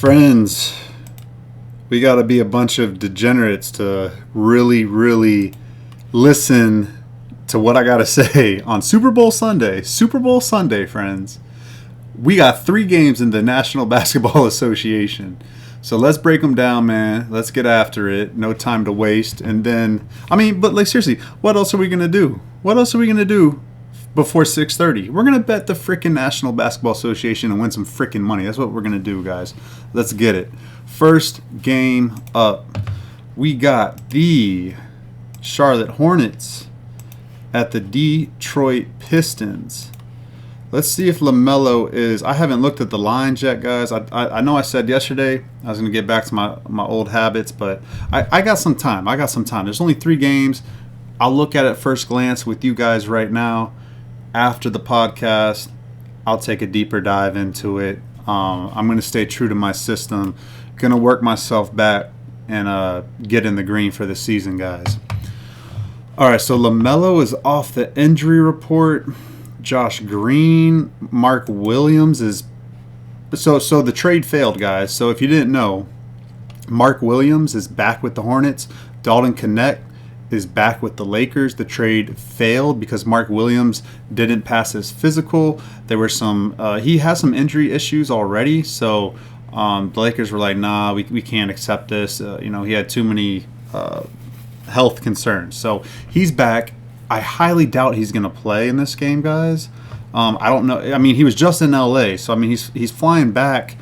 Friends, we got to be a bunch of degenerates to really, really listen to what I got to say on Super Bowl Sunday. Super Bowl Sunday, friends. We got 3 games in the National Basketball Association. So let's break them down, man. Let's get after it. No time to waste. And then, but like seriously, what else are we going to do? What else are we going to do before 6:30? We're going to bet the freaking National Basketball Association and win some freaking money. That's what we're going to do, guys. Let's get it. First game up. We got the Charlotte Hornets at the Detroit Pistons. Let's see if LaMelo is... I haven't looked at the lines yet, guys. I know I said yesterday I was going to get back to my old habits, but I got some time. There's only 3 games. I'll look at it first glance with you guys right now. After the podcast, I'll take a deeper dive into it. I'm going to stay true to my system. Going to work myself back and get in the green for the season, guys. All right, so LaMelo is off the injury report. Josh Green, Mark Williams is... So the trade failed, guys. So if you didn't know, Mark Williams is back with the Hornets. Dalton Knecht is back with the Lakers. The trade failed because Mark Williams didn't pass his physical. There were some... he has some injury issues already, so the Lakers were like, nah, we can't accept this. He had too many health concerns. So he's back. I highly doubt he's going to play in this game, guys. I don't know. He was just in LA, so he's flying back.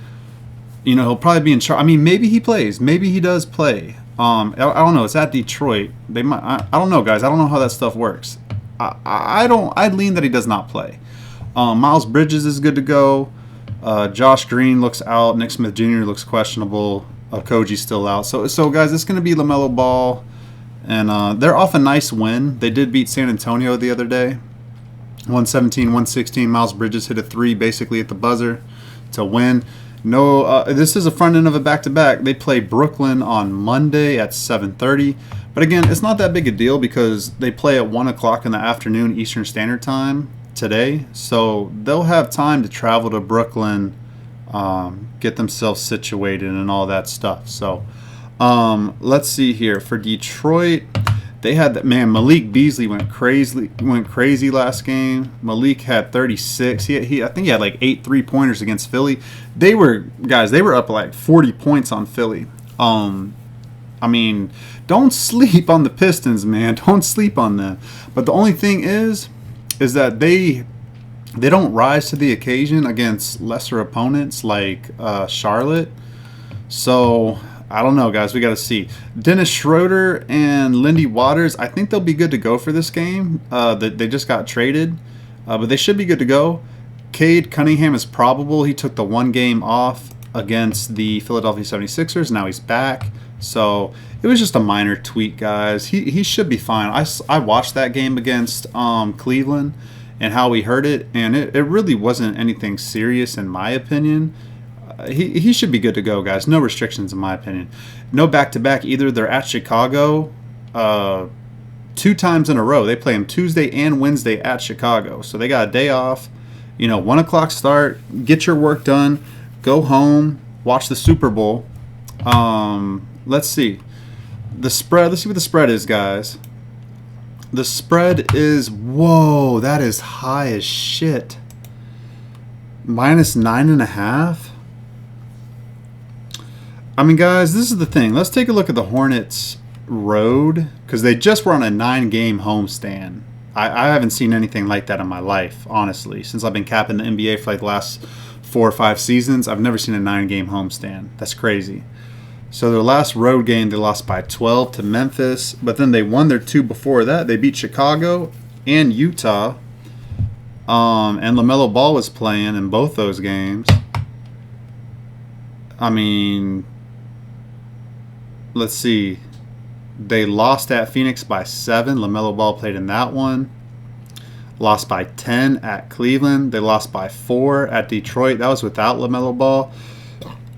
He'll probably be in charge. Maybe he plays. Maybe he does play. I don't know. It's at Detroit. They might. I don't know, guys. I don't know how that stuff works. I'd lean that he does not play. Miles Bridges is good to go. Josh Green looks out. Nick Smith Jr. looks questionable. Koji's still out. So guys, it's going to be LaMelo Ball. And they're off a nice win. They did beat San Antonio the other day. 117-116. Miles Bridges hit a 3 basically at the buzzer to win. No, this is a front end of a back-to-back. They play Brooklyn on Monday at 7:30. But again, it's not that big a deal because they play at 1 o'clock in the afternoon Eastern Standard Time today. So they'll have time to travel to Brooklyn, get themselves situated and all that stuff. So... let's see here. For Detroit, they had that man. Malik Beasley went crazy last game. Malik had 36. I think he had like 8 3-pointers against Philly. They were up like 40 points on Philly. Don't sleep on the Pistons, man. Don't sleep on them. But the only thing is that they don't rise to the occasion against lesser opponents like Charlotte. So I don't know, guys. We got to see. Dennis Schroeder and Lindy Waters, I think they'll be good to go for this game. They just got traded, but they should be good to go. Cade Cunningham is probable. He took the 1 game off against the Philadelphia 76ers. Now he's back. So it was just a minor tweak, guys. He should be fine. I watched that game against Cleveland and how he hurt it, and it really wasn't anything serious in my opinion. He should be good to go, guys. No restrictions, in my opinion. No back-to-back either. They're at Chicago 2 times in a row. They play them Tuesday and Wednesday at Chicago. So they got a day off. 1 o'clock start. Get your work done. Go home. Watch the Super Bowl. Let's see. The spread. Let's see what the spread is, guys. The spread is... Whoa, that is high as shit. -9.5? Guys, this is the thing. Let's take a look at the Hornets' road because they just were on a 9-game homestand. I haven't seen anything like that in my life, honestly. Since I've been capping the NBA for like the last 4 or 5 seasons, I've never seen a 9-game homestand. That's crazy. So their last road game, they lost by 12 to Memphis, but then they won their 2 before that. They beat Chicago and Utah, and LaMelo Ball was playing in both those games. Let's see. They lost at Phoenix by 7. LaMelo Ball played in that one. Lost by 10 at Cleveland. They lost by 4 at Detroit. That was without LaMelo Ball.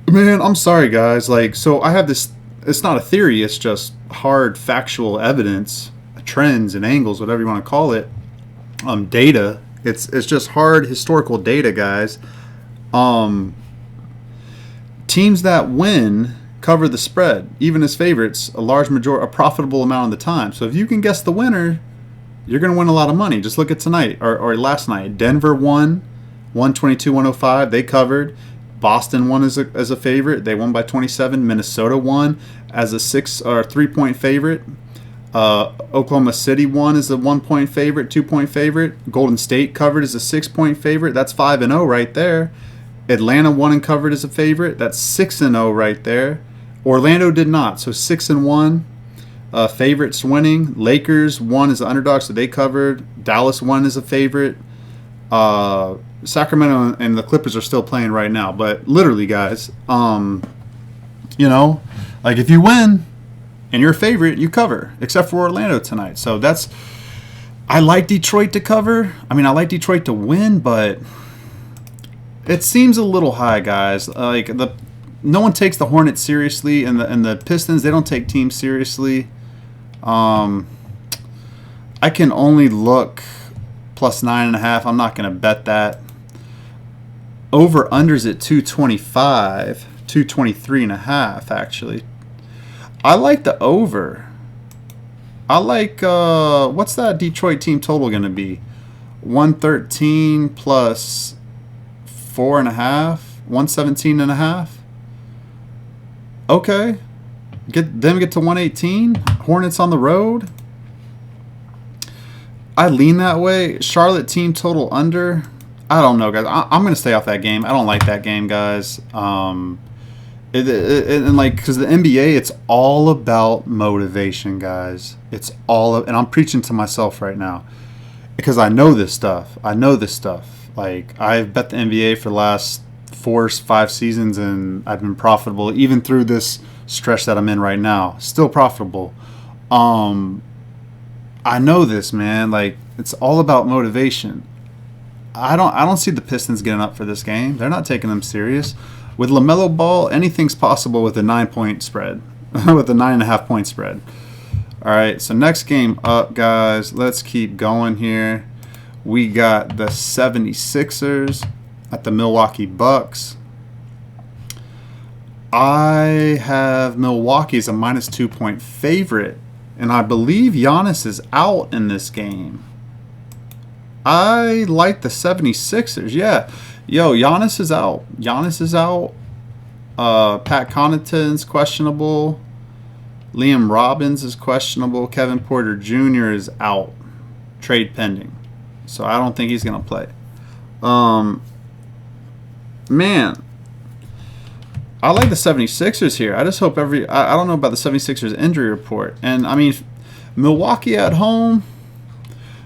Man, I'm sorry, guys. So I have this... It's not a theory. It's just hard factual evidence, trends and angles, whatever you want to call it. Data. It's just hard historical data, guys. teams that win cover the spread, even as favorites, a profitable amount of the time. So if you can guess the winner, you're going to win a lot of money. Just look at tonight or last night. Denver won 122-105. They covered. Boston won as a favorite. They won by 27. Minnesota won as a 3-point favorite. Oklahoma City won as a 1-point favorite, 2-point favorite. Golden State covered as a 6-point favorite. That's 5-0 right there. Atlanta won and covered as a favorite. That's 6-0 right there. Orlando did not, so 6-1. Favorites winning. Lakers won as an underdog, so they covered. Dallas won as a favorite. Sacramento and the Clippers are still playing right now. But literally, guys, you know, like if you win and you're a favorite, you cover, except for Orlando tonight. So I like Detroit to cover. I mean, I like Detroit to win, but it seems a little high, guys. No one takes the Hornets seriously, and the Pistons, they don't take teams seriously. I can only look plus 9.5. I'm not going to bet that. Over unders at 225, 223.5 actually. I like the over. I like what's that Detroit team total going to be? 113 plus 4.5, 117.5. Okay. Get to 118. Hornets on the road. I lean that way. Charlotte team total under. I don't know, guys. I'm going to stay off that game. I don't like that game, guys. And because the NBA, it's all about motivation, guys. And I'm preaching to myself right now because I know this stuff. Like, I've bet the NBA for the last 4-5 seasons, and I've been profitable even through this stretch that I'm in right now. Still profitable. I know this, man. Like, it's all about motivation. I don't see the Pistons getting up for this game. They're not taking them serious. With LaMelo Ball, anything's possible with a 9-point spread, with a 9.5-point spread. All right, so next game up, guys. Let's keep going here. We got the 76ers at the Milwaukee Bucks. I have Milwaukee as a minus 2-point favorite, and I believe Giannis is out in this game. I like the 76ers. Yeah. Yo, Giannis is out. Pat Connaughton's questionable. Liam Robbins is questionable. Kevin Porter Jr. is out. Trade pending. So I don't think he's going to play. Man, I like the 76ers here. I just hope I don't know about the 76ers injury report. And, I mean, Milwaukee at home,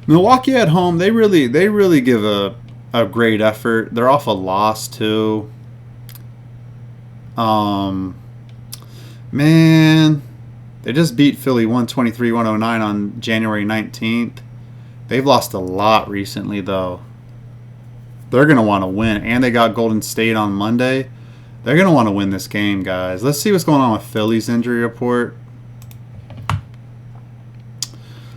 they really give a great effort. They're off a loss too. Man, they just beat Philly 123-109 on January 19th. They've lost a lot recently though. They're going to want to win, and they got Golden State on Monday. They're going to want to win this game, guys. Let's see what's going on with Philly's injury report.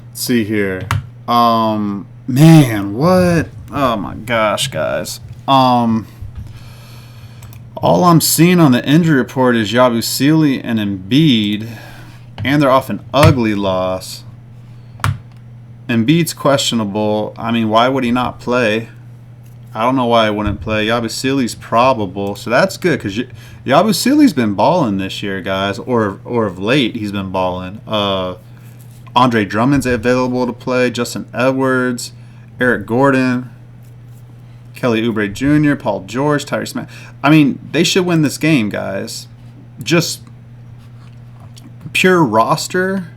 Let's see here. Man, what? Oh my gosh, guys. All I'm seeing on the injury report is Yabusele and Embiid, and they're off an ugly loss. Embiid's questionable. I mean, why would he not play? I don't know why I wouldn't play. Yabusele's probable, so that's good because Yabusele's been balling this year, guys, or of late he's been balling. Andre Drummond's available to play. Justin Edwards, Eric Gordon, Kelly Oubre Jr., Paul George, Tyrese Maxey. I mean, they should win this game, guys. Just pure roster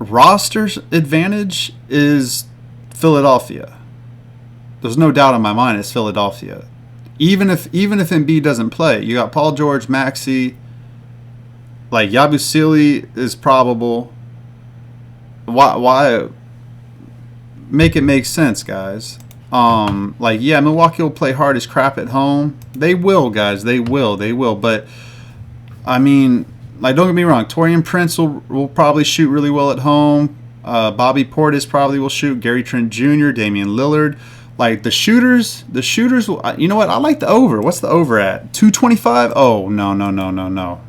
advantage is Philadelphia. There's no doubt in my mind it's Philadelphia. Even if Embiid doesn't play, you got Paul George, Maxey, like Yabusele is probable. Why make it make sense, guys? Like, yeah, Milwaukee will play hard as crap at home. They will, guys. They will. But I mean, like, don't get me wrong. Taurean Prince will probably shoot really well at home. Bobby Portis probably will shoot. Gary Trent Jr., Damian Lillard. Like the shooters, you know what? I like the over. What's the over at? 225? Oh, no, no, no, no, no.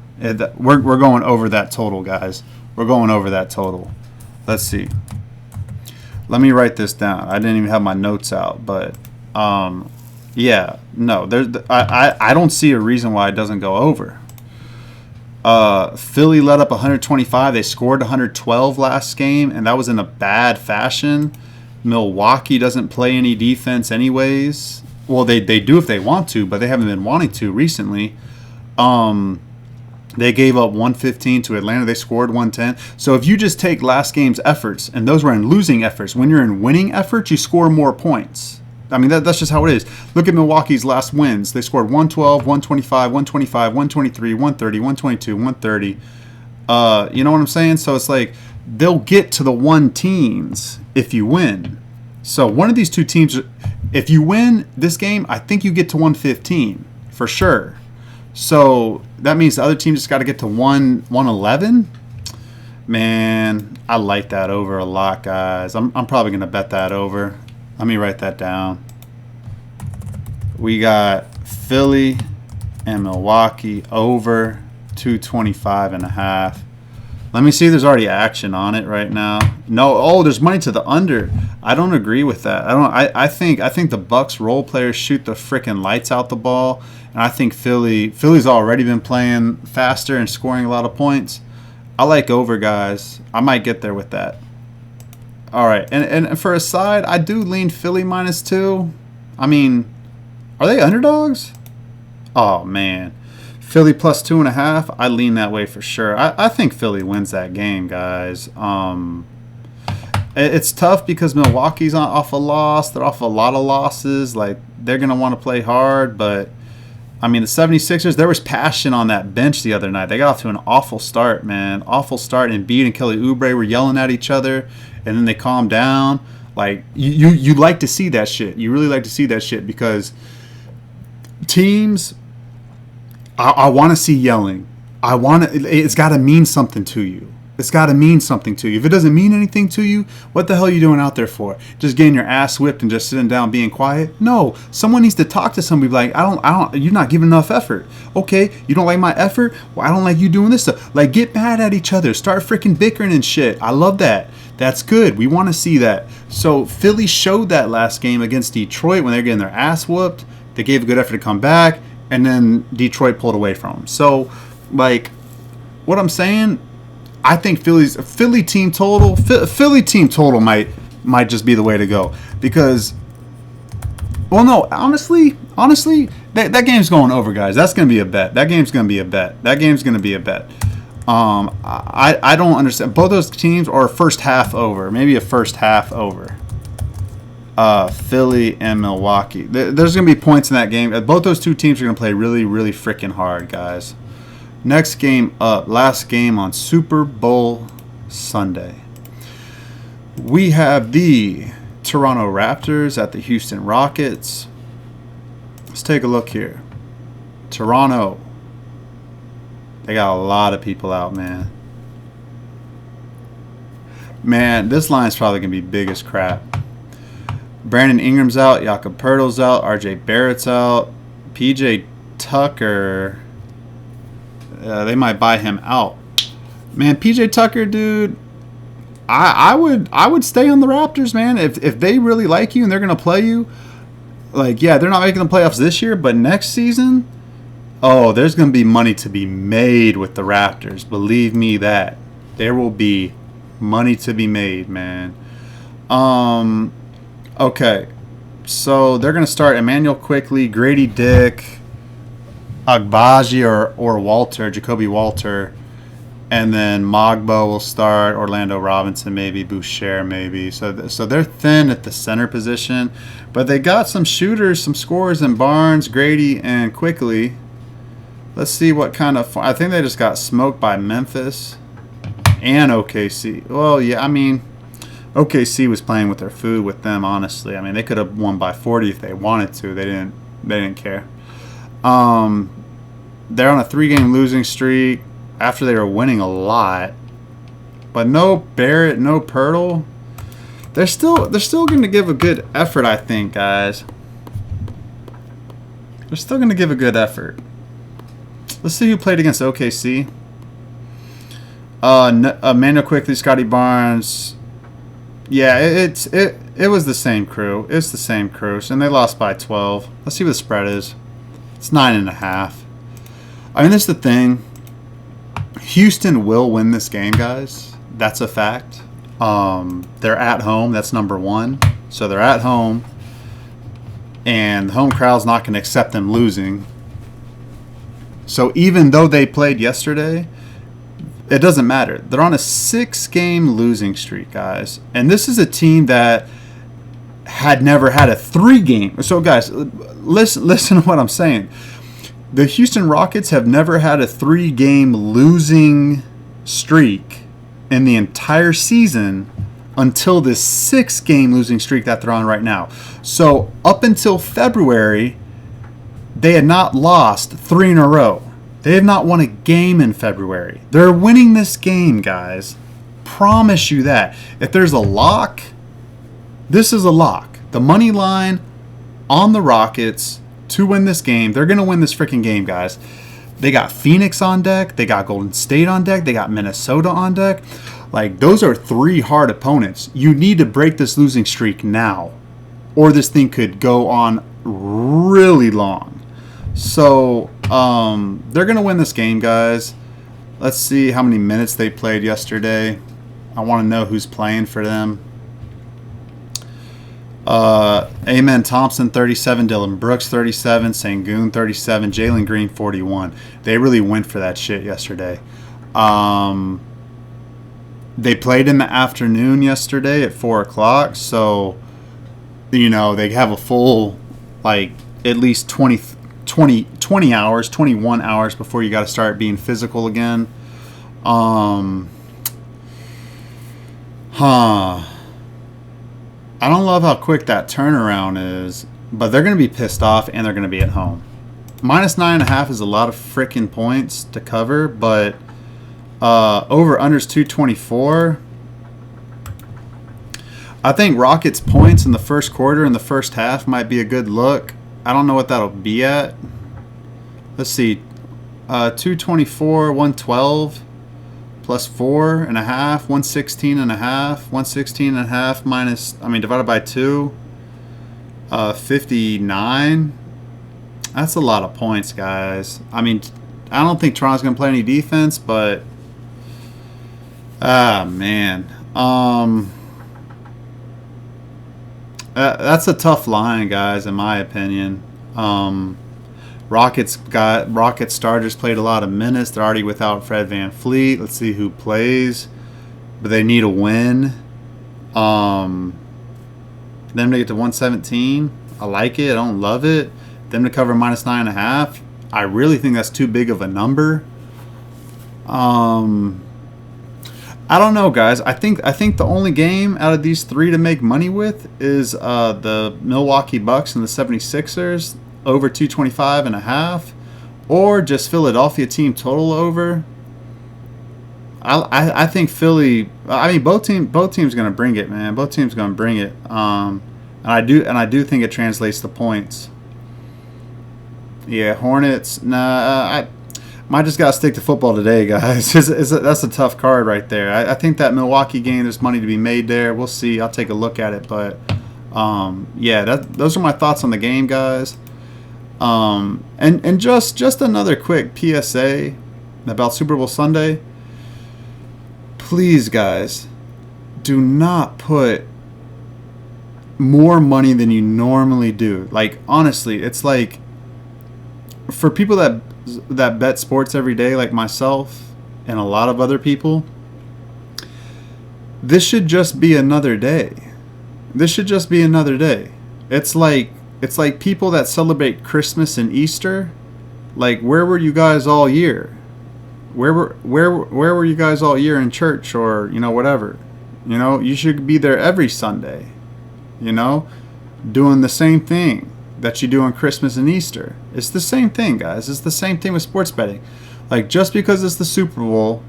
We're going over that total, guys. We're going over that total. Let's see. Let me write this down. I didn't even have my notes out, but yeah, no. I don't see a reason why it doesn't go over. Philly led up 125. They scored 112 last game, and that was in a bad fashion. Milwaukee doesn't play any defense anyways. Well, they do if they want to, but they haven't been wanting to recently. They gave up 115 to Atlanta. They scored 110. So if you just take last game's efforts, and those were in losing efforts, when you're in winning efforts, you score more points. I mean, that's just how it is. Look at Milwaukee's last wins. They scored 112, 125, 125, 123, 130, 122, 130. You know what I'm saying? So it's like they'll get to the 1 teams if you win. So one of these two teams, if you win this game, I think you get to 115 for sure. So that means the other team just got to get to 111. Man, I like that over a lot, guys. I'm probably going to bet that over. Let me write that down. We got Philly and Milwaukee over 225.5. Let me see if there's already action on it right now. No, oh, there's money to the under. I don't agree with that. I think the Bucks role players shoot the freaking lights out the ball, and I think Philly's already been playing faster and scoring a lot of points. I like over, guys. I might get there with that. All right, and for a side, I do lean Philly -2. I mean, are they underdogs? Oh man. Philly +2.5. I lean that way for sure. I think Philly wins that game, guys. It's tough because Milwaukee's off a loss. They're off a lot of losses. Like, they're going to want to play hard. But, I mean, the 76ers, there was passion on that bench the other night. They got off to an awful start, man. Awful start. Embiid and Kelly Oubre were yelling at each other, and then they calmed down. Like, you like to see that shit. You really like to see that shit because teams... I want to see yelling. It's got to mean something to you. It's got to mean something to you. If it doesn't mean anything to you, what the hell are you doing out there for? Just getting your ass whipped and just sitting down being quiet? No. Someone needs to talk to somebody like, you're not giving enough effort. Okay, you don't like my effort? Well, I don't like you doing this stuff. Like, get mad at each other. Start freaking bickering and shit. I love that. That's good. We want to see that. So Philly showed that last game against Detroit when they're getting their ass whooped. They gave a good effort to come back. And then Detroit pulled away from them. So, like, what I'm saying, I think Philly team total might just be the way to go because, well, no, honestly, that game's going over, guys. That's gonna be a bet. That game's gonna be a bet. I don't understand. Both those teams are first half over, maybe a first half over. Philly and Milwaukee. There's going to be points in that game. Both those two teams are going to play really, really freaking hard, guys. Next game up. Last game on Super Bowl Sunday. We have the Toronto Raptors at the Houston Rockets. Let's take a look here. Toronto. They got a lot of people out, man. Man, this line's probably going to be big as crap. Brandon Ingram's out, Jakob Poeltl's out, RJ Barrett's out, PJ Tucker. They might buy him out. Man, PJ Tucker, dude, I would stay on the Raptors, man. If they really like you and they're gonna play you, like, yeah, they're not making the playoffs this year, but next season, oh, there's gonna be money to be made with the Raptors. Believe me that. There will be money to be made, man. Okay, so they're going to start Emmanuel Quickly, Grady Dick, Agbaji or Walter, Jacoby Walter, and then Mogbo will start, Orlando Robinson maybe, Boucher maybe. So they're thin at the center position, but they got some shooters, some scorers in Barnes, Grady, and Quickly. Let's see what kind of... I think they just got smoked by Memphis and OKC. Well, yeah, I mean... OKC was playing with their food with them, honestly. I mean, they could have won by 40 if they wanted to. They didn't care. They're on a 3-game losing streak after they were winning a lot. But no Barrett, no Poeltl. they're still going to give a good effort, I think, guys. They're still going to give a good effort. Let's see who played against OKC. Manuel Quickly, Scotty Barnes. Yeah, it was the same crew. It's the same crew, and they lost by 12. Let's see what the spread is. It's 9.5. I mean, this is the thing. Houston will win this game, guys. That's a fact. They're at home. That's number one. So they're at home, and the home crowd's not going to accept them losing. So even though they played yesterday, it doesn't matter. They're on a 6-game losing streak, guys. And this is a team that had never had a 3-game. So, guys, listen to what I'm saying. The Houston Rockets have never had a 3-game losing streak in the entire season until this 6-game losing streak that they're on right now. So, up until February, they had not lost 3 in a row. They have not won a game in February. They're winning this game, guys. Promise you that. If there's a lock, this is a lock. The money line on the Rockets to win this game. They're going to win this freaking game, guys. They got Phoenix on deck. They got Golden State on deck. They got Minnesota on deck. Like, those are 3 hard opponents. You need to break this losing streak now, or this thing could go on really long. So, they're going to win this game, guys. Let's see how many minutes they played yesterday. I want to know who's playing for them. Amen Thompson, 37. Dylan Brooks, 37. Sengun, 37. Jalen Green, 41. They really went for that shit yesterday. They played in the afternoon yesterday at 4 o'clock. So, you know, they have a full, like, at least 20 hours, 21 hours before you got to start being physical again. I don't love how quick that turnaround is, but they're going to be pissed off and they're going to be at home. Minus 9.5 is a lot of freaking points to cover, but over unders 224. I think Rockets points in the first quarter and the first half might be a good look. I don't know what that'll be at. Let's see. 224, 112 plus 4.5, 116.5, 116.5 minus, divided by 2, 59. That's a lot of points, guys. I mean, I don't think Toronto's going to play any defense, but man. That's a tough line, guys, in my opinion. Rockets starters played a lot of minutes. They're already without Fred VanVleet. Let's see who plays. But they need a win. Them to get to 117. I like it. I don't love it. Them to cover minus 9.5. I really think that's too big of a number. I don't know, guys. I think the only game out of these 3 to make money with is the Milwaukee Bucks and the 76ers over 225.5, or just Philadelphia team total over. I think Philly. I mean, both teams going to bring it, man. Both teams going to bring it. And I do think it translates to points. Yeah, Hornets. Nah, I might just got to stick to football today, guys. That's a tough card right there. I think that Milwaukee game, there's money to be made there. We'll see. I'll take a look at it. But, yeah, those are my thoughts on the game, guys. And just another quick PSA about Super Bowl Sunday. Please, guys, do not put more money than you normally do. Like, honestly, it's like for people that bet sports every day, like myself and a lot of other people, this should just be another day. This should just be another day. It's like people that celebrate Christmas and Easter. Like, where were you guys all year? Where were you guys all year in church, or whatever? You should be there every Sunday. Doing the same thing that you do on Christmas and Easter. It's the same thing, guys. It's the same thing with sports betting. Like, just because it's the Super Bowl,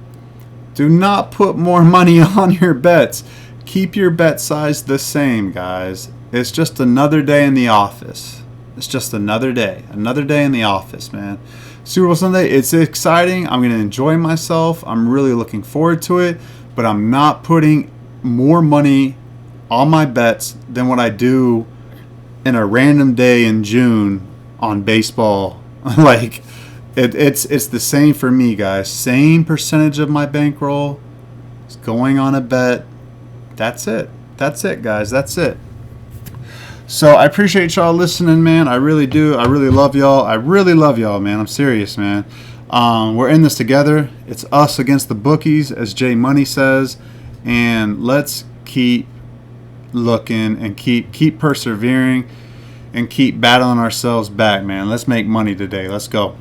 do not put more money on your bets. keep your bet size the same, guys. It's just another day in the office. It's just another day in the office, man. Super Bowl Sunday, it's exciting. I'm going to enjoy myself. I'm really looking forward to it, but I'm not putting more money on my bets than what I do in a random day in June on baseball. Like, it's the same for me, guys. Same percentage of my bankroll is going on a bet. That's it. That's it, guys. That's it. So I appreciate y'all listening, man. I really do. I really love y'all. I really love y'all, man. I'm serious, man. We're in this together. It's us against the bookies, as Jay Money says. And let's keep looking and keep persevering and keep battling ourselves back, man. Let's make money today. Let's go.